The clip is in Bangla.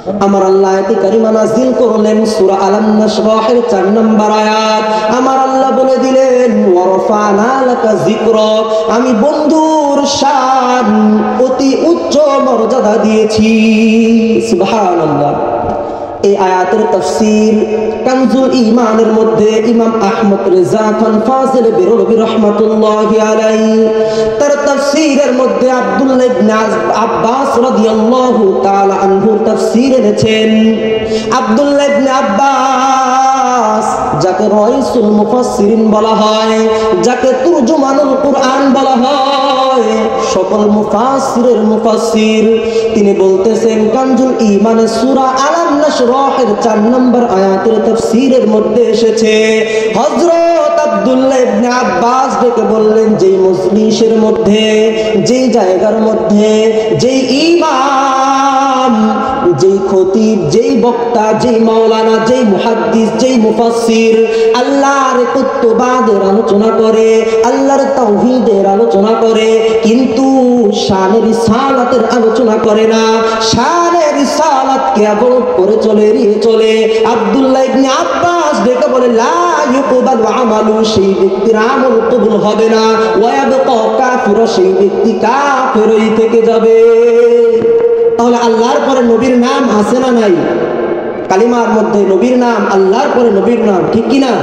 আমার আল্লাহ আয়াতে কারিমা নাযিল করলেন সূরা আলাম নাশরাহের 4 নম্বর আয়াত। আমার আল্লাহ বলে দিলেন ওয়া রাফা'না লাকা যিকরাক, আমি বন্ধুর শান অতি উচ্চ মর্যাদা দিয়েছি। সুবহানাল্লাহ। এই আয়াতের তাফসীর কানজুল ঈমানের মধ্যে ইমাম আহমদ রেজা খান ফাজিল বেরলভী রাহমাতুল্লাহি আলাইহি তার তাফসীরের মধ্যে আব্দুল্লাহ ইবনে আব্বাস রাদিয়াল্লাহু তাআলা আনহুর তাফসীর এনেছেন। আব্দুল্লাহ ইবনে আব্বাস যাকে রাইসুল মুফাসসিরিন বলা হয়, যাকে তুরজুমানুল কুরআন বলা হয়, সকল মুফাসসিরের মুফাসসির, তিনি বলতেছেন কানজুল ঈমানের সূরা আলাম নাশরাহের 4 নম্বর আয়াতের তাফসীরের মধ্যে এসেছে হযরত আব্দুল্লাহ ইবনে আব্বাস ডেকে বললেন যেই মজলিসের মধ্যে, যেই জায়গার মধ্যে, যেই ইমাম, যেই খতিব, যেই বক্তা, যেই মাওলানা, যেই মুহাদ্দিস, যেই মুফাসসির আল্লাহর কুতুবাদের আলোচনা করে, আল্লাহর তাওহীদের আলোচনা করে, কিন্তু শানে রিসালাতের আলোচনা করে না, শানে রিসালাতকে অবরোধ করে চলে, এড়িয়ে চলে, আব্দুল্লাহ ইবনে আব্বাস ডেকে বলে লা ইউকবালু আমালু, সেই ব্যক্তির আমল কবুল হবে না, ওয়া ইয়াবকা কাফিরা, সেই ব্যক্তি কাফেরই থেকে যাবে। তাহলে আল্লাহর পরে নবীর নাম আছে না নাই? কালিমার মধ্যে নবীর নাম, আল্লাহর পরে নবীর নাম, ঠিক কি না?